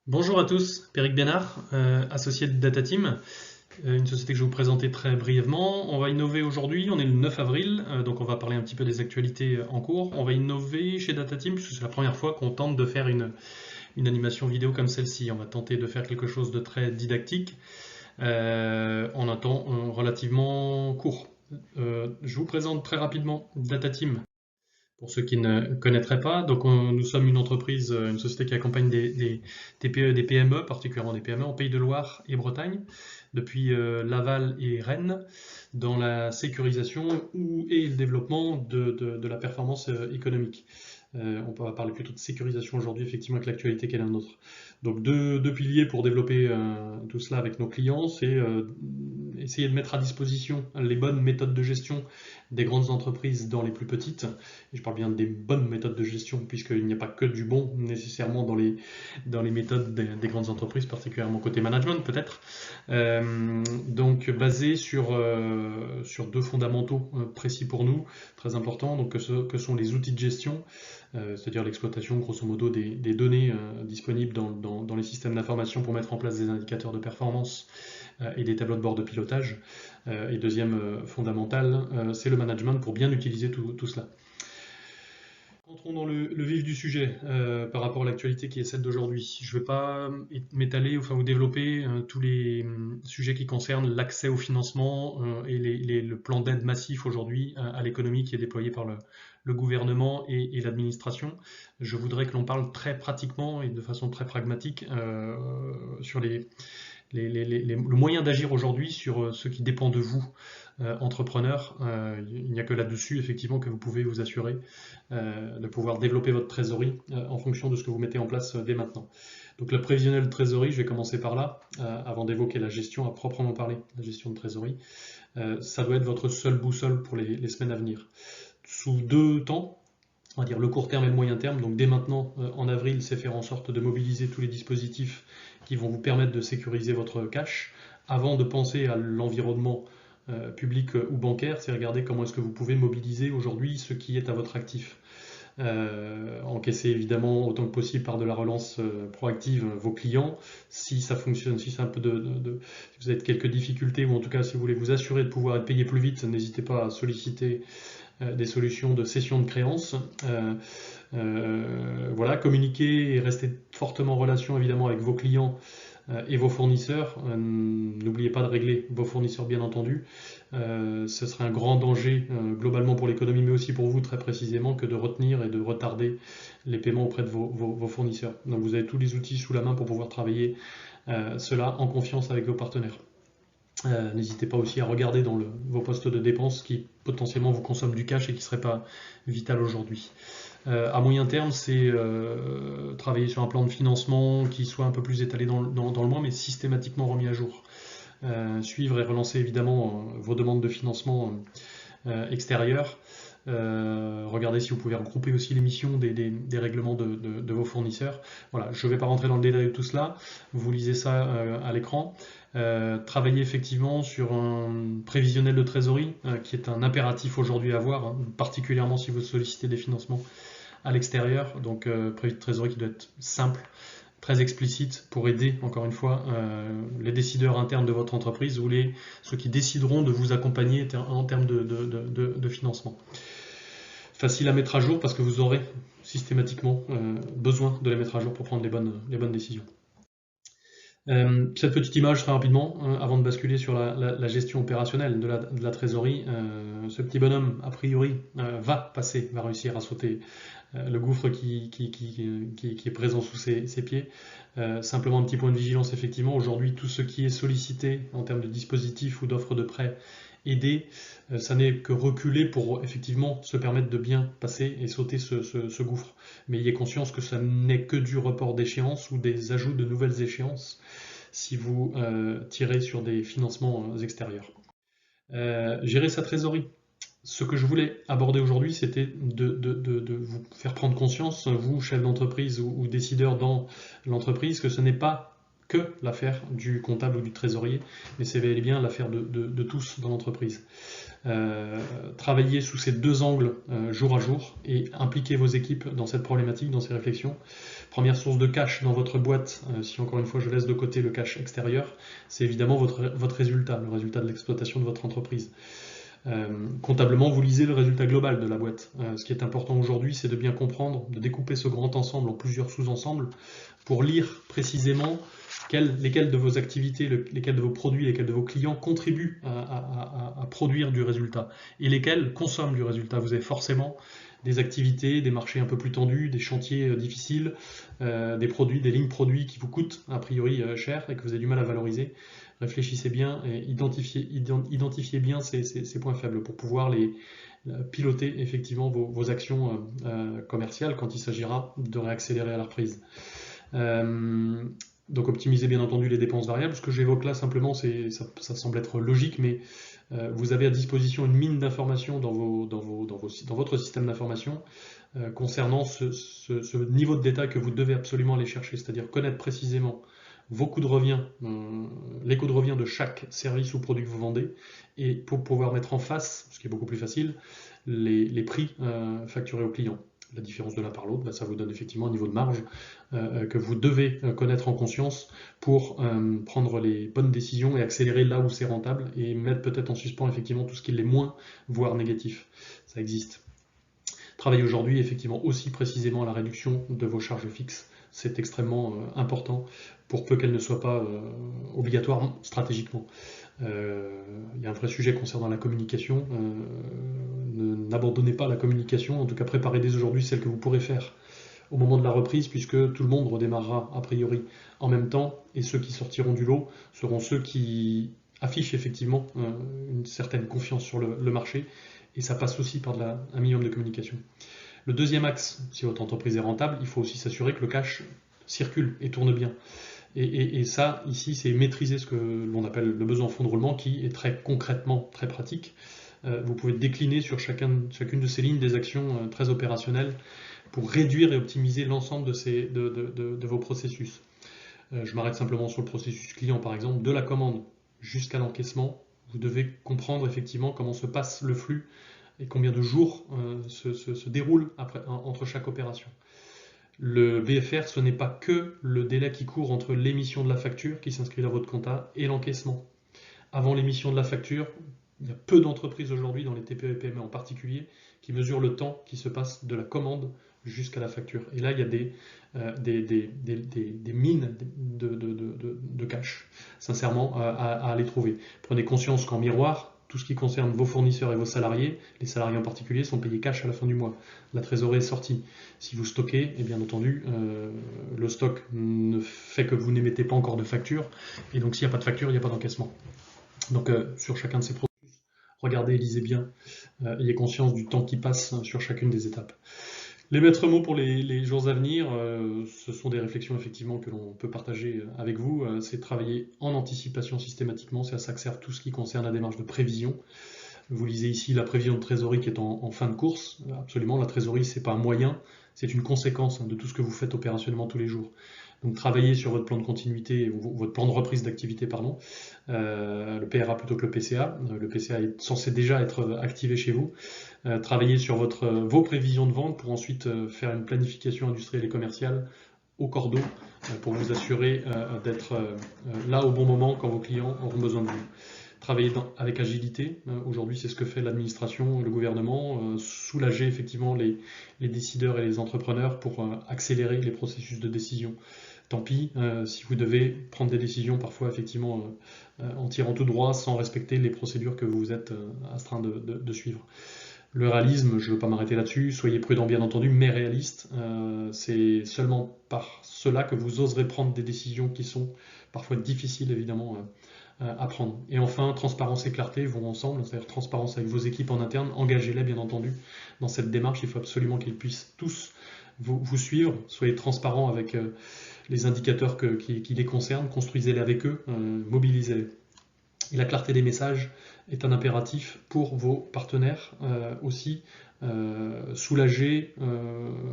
Bonjour à tous, Péric Bénard, associé de Data Team, une société que je vais vous présenter très brièvement. On va innover aujourd'hui, on est le 9 avril, donc on va parler un petit peu des actualités en cours. On va innover chez Data Team puisque c'est la première fois qu'on tente de faire une animation vidéo comme celle-ci. On va tenter de faire quelque chose de très didactique en un temps relativement court. Je vous présente très rapidement Data Team. Pour ceux qui ne connaîtraient pas, donc nous sommes une entreprise, une société qui accompagne des TPE et des PME, particulièrement des PME en Pays de Loire et Bretagne, depuis Laval et Rennes, dans la sécurisation et le développement de la performance économique. On va parler plutôt de sécurisation aujourd'hui, effectivement, avec l'actualité qu'elle est la nôtre. Donc deux piliers pour développer tout cela avec nos clients, c'est essayer de mettre à disposition les bonnes méthodes de gestion des grandes entreprises dans les plus petites. Et je parle bien des bonnes méthodes de gestion, puisqu'il n'y a pas que du bon nécessairement dans les méthodes des grandes entreprises, particulièrement côté management peut-être. Donc basé sur deux fondamentaux précis pour nous, très importants, donc que sont les outils de gestion, c'est-à-dire l'exploitation grosso modo des données disponibles dans les systèmes d'information pour mettre en place des indicateurs de performance et des tableaux de bord de pilotage. Et deuxième fondamental, c'est le management pour bien utiliser tout cela. Entrons dans le vif du sujet par rapport à l'actualité qui est celle d'aujourd'hui. Je ne vais pas m'étaler, enfin vous développer tous les sujets qui concernent l'accès au financement et le plan d'aide massif aujourd'hui à l'économie qui est déployé par le gouvernement et l'administration. Je voudrais que l'on parle très pratiquement et de façon très pragmatique sur le moyen d'agir aujourd'hui sur ce qui dépend de vous, entrepreneurs. Il n'y a que là-dessus, effectivement, que vous pouvez vous assurer de pouvoir développer votre trésorerie en fonction de ce que vous mettez en place dès maintenant. Donc la prévisionnelle de trésorerie, je vais commencer par là, avant d'évoquer la gestion à proprement parler, la gestion de trésorerie. Ça doit être votre seule boussole pour les semaines à venir. Sous deux temps, on va dire le court terme et le moyen terme. Donc dès maintenant, en avril, c'est faire en sorte de mobiliser tous les dispositifs qui vont vous permettre de sécuriser votre cash avant de penser à l'environnement public ou bancaire. C'est regarder comment est-ce que vous pouvez mobiliser aujourd'hui ce qui est à votre actif. Encaisser évidemment autant que possible par de la relance proactive vos clients. Si ça fonctionne, si c'est un peu si vous avez quelques difficultés ou en tout cas si vous voulez vous assurer de pouvoir être payé plus vite, n'hésitez pas à solliciter des solutions de cession de créances. Voilà, communiquer et rester fortement en relation évidemment avec vos clients et vos fournisseurs. N'oubliez pas de régler vos fournisseurs bien entendu. Ce serait un grand danger globalement pour l'économie mais aussi pour vous très précisément que de retenir et de retarder les paiements auprès de vos fournisseurs. Donc vous avez tous les outils sous la main pour pouvoir travailler cela en confiance avec vos partenaires. N'hésitez pas aussi à regarder dans vos postes de dépenses qui potentiellement vous consomment du cash et qui ne serait pas vital aujourd'hui. À moyen terme, c'est travailler sur un plan de financement qui soit un peu plus étalé dans le mois, mais systématiquement remis à jour. Suivre et relancer évidemment vos demandes de financement extérieurs. Regardez si vous pouvez regrouper aussi les missions des règlements de vos fournisseurs. Voilà, je ne vais pas rentrer dans le détail de tout cela, vous lisez ça à l'écran. Travailler effectivement sur un prévisionnel de trésorerie qui est un impératif aujourd'hui à avoir, hein, particulièrement si vous sollicitez des financements à l'extérieur. Donc prévu de trésorerie qui doit être simple, très explicite pour aider encore une fois les décideurs internes de votre entreprise ou ceux qui décideront de vous accompagner en termes de financement. Facile à mettre à jour parce que vous aurez systématiquement besoin de les mettre à jour pour prendre les bonnes décisions. Cette petite image très rapidement, avant de basculer sur la gestion opérationnelle de la trésorerie. Ce petit bonhomme, a priori, va réussir à sauter le gouffre qui est présent sous ses pieds. Simplement un petit point de vigilance, effectivement, aujourd'hui tout ce qui est sollicité en termes de dispositifs ou d'offres de prêt aidés, ça n'est que reculer pour effectivement se permettre de bien passer et sauter ce gouffre. Mais ayez conscience que ça n'est que du report d'échéance ou des ajouts de nouvelles échéances si vous tirez sur des financements extérieurs. Gérer sa trésorerie. Ce que je voulais aborder aujourd'hui, c'était de vous faire prendre conscience, vous, chef d'entreprise ou décideur dans l'entreprise, que ce n'est pas que l'affaire du comptable ou du trésorier, mais c'est bel et bien l'affaire de tous dans l'entreprise. Travaillez sous ces deux angles jour à jour et impliquez vos équipes dans cette problématique, dans ces réflexions. Première source de cash dans votre boîte, si encore une fois je laisse de côté le cash extérieur, c'est évidemment votre résultat, le résultat de l'exploitation de votre entreprise. Comptablement, vous lisez le résultat global de la boîte. Ce qui est important aujourd'hui, c'est de bien comprendre, de découper ce grand ensemble en plusieurs sous-ensembles pour lire précisément lesquels de vos activités, lesquels de vos produits, lesquels de vos clients contribuent à produire du résultat et lesquels consomment du résultat. Vous avez forcément des activités, des marchés un peu plus tendus, des chantiers difficiles, des lignes produits qui vous coûtent a priori cher et que vous avez du mal à valoriser. Réfléchissez bien et identifiez bien ces points faibles pour pouvoir piloter effectivement vos actions commerciales quand il s'agira de réaccélérer à la reprise. Donc optimisez bien entendu les dépenses variables. Ce que j'évoque là simplement, ça semble être logique, mais vous avez à disposition une mine d'informations dans votre système d'information concernant ce niveau de détail que vous devez absolument aller chercher, c'est-à-dire connaître précisément vos coûts de revient, les coûts de revient de chaque service ou produit que vous vendez, et pour pouvoir mettre en face, ce qui est beaucoup plus facile, les prix facturés aux clients. La différence de l'un par l'autre, ça vous donne effectivement un niveau de marge que vous devez connaître en conscience pour prendre les bonnes décisions et accélérer là où c'est rentable et mettre peut-être en suspens effectivement tout ce qui l'est moins, voire négatif. Ça existe. Travaillez aujourd'hui effectivement aussi précisément à la réduction de vos charges fixes. C'est extrêmement important pour peu qu'elles ne soient pas obligatoires stratégiquement. Il y a un vrai sujet concernant la communication. N'abandonnez pas la communication, en tout cas préparez dès aujourd'hui celle que vous pourrez faire au moment de la reprise, puisque tout le monde redémarrera a priori en même temps, et ceux qui sortiront du lot seront ceux qui affichent effectivement une certaine confiance sur le marché, et ça passe aussi par un minimum de communication. Le deuxième axe, si votre entreprise est rentable, il faut aussi s'assurer que le cash circule et tourne bien. Et ça, ici, c'est maîtriser ce que l'on appelle le besoin en fonds de roulement, qui est très concrètement très pratique. Vous pouvez décliner sur chacune de ces lignes des actions très opérationnelles pour réduire et optimiser l'ensemble de vos processus. Je m'arrête simplement sur le processus client, par exemple, de la commande jusqu'à l'encaissement. Vous devez comprendre effectivement comment se passe le flux et combien de jours se déroulent entre chaque opération. Le BFR, ce n'est pas que le délai qui court entre l'émission de la facture qui s'inscrit dans votre compta et l'encaissement. Avant l'émission de la facture, il y a peu d'entreprises aujourd'hui, dans les TPE et PME en particulier, qui mesurent le temps qui se passe de la commande jusqu'à la facture. Et là, il y a des mines de cash, sincèrement, à aller trouver. Prenez conscience qu'en miroir, tout ce qui concerne vos fournisseurs et vos salariés, les salariés en particulier, sont payés cash à la fin du mois. La trésorerie est sortie. Si vous stockez, et bien entendu, le stock ne fait que vous n'émettez pas encore de facture. Et donc, s'il n'y a pas de facture, il n'y a pas d'encaissement. Donc, sur chacun de ces processus, regardez, lisez bien, ayez conscience du temps qui passe sur chacune des étapes. Les maîtres mots pour les jours à venir, ce sont des réflexions effectivement que l'on peut partager avec vous. C'est travailler en anticipation systématiquement, c'est à ça que sert tout ce qui concerne la démarche de prévision. Vous lisez ici la prévision de trésorerie qui est en fin de course. Absolument, la trésorerie, c'est pas un moyen, c'est une conséquence de tout ce que vous faites opérationnellement tous les jours. Donc travaillez sur votre plan de continuité, ou votre plan de reprise d'activité, pardon, le PRA plutôt que le PCA. Le PCA est censé déjà être activé chez vous. Travaillez sur vos prévisions de vente pour ensuite faire une planification industrielle et commerciale au cordeau pour vous assurer d'être là au bon moment quand vos clients auront besoin de vous. Travailler avec agilité, aujourd'hui c'est ce que fait l'administration, le gouvernement, soulager effectivement les décideurs et les entrepreneurs pour accélérer les processus de décision. Tant pis si vous devez prendre des décisions parfois effectivement en tirant tout droit sans respecter les procédures que vous êtes astreint de suivre. Le réalisme, je ne veux pas m'arrêter là-dessus, soyez prudent bien entendu, mais réaliste. C'est seulement par cela que vous oserez prendre des décisions qui sont parfois difficiles évidemment à prendre. Et enfin, transparence et clarté vont ensemble, c'est-à-dire transparence avec vos équipes en interne, engagez-les bien entendu dans cette démarche, il faut absolument qu'ils puissent tous vous suivre, soyez transparents avec les indicateurs qui les concernent, construisez-les avec eux, mobilisez-les. Et la clarté des messages est un impératif pour vos partenaires aussi. Soulager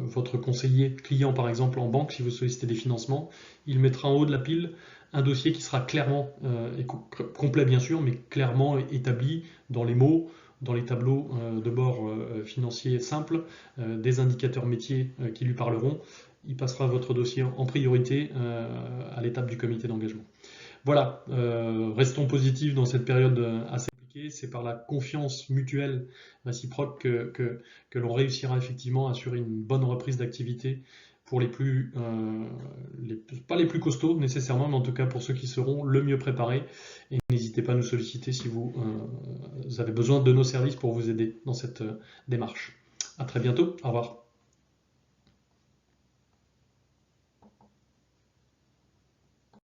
votre conseiller client par exemple en banque si vous sollicitez des financements, il mettra en haut de la pile un dossier qui sera clairement, et complet bien sûr, mais clairement établi dans les mots, dans les tableaux de bord financiers simples des indicateurs métiers qui lui parleront. Il passera votre dossier en priorité à l'étape du comité d'engagement. Voilà, restons positifs dans cette période assez compliquée. C'est par la confiance mutuelle réciproque que l'on réussira effectivement à assurer une bonne reprise d'activité pour pas les plus costauds nécessairement, mais en tout cas pour ceux qui seront le mieux préparés. Et n'hésitez pas à nous solliciter si vous avez besoin de nos services pour vous aider dans cette démarche. À très bientôt, au revoir.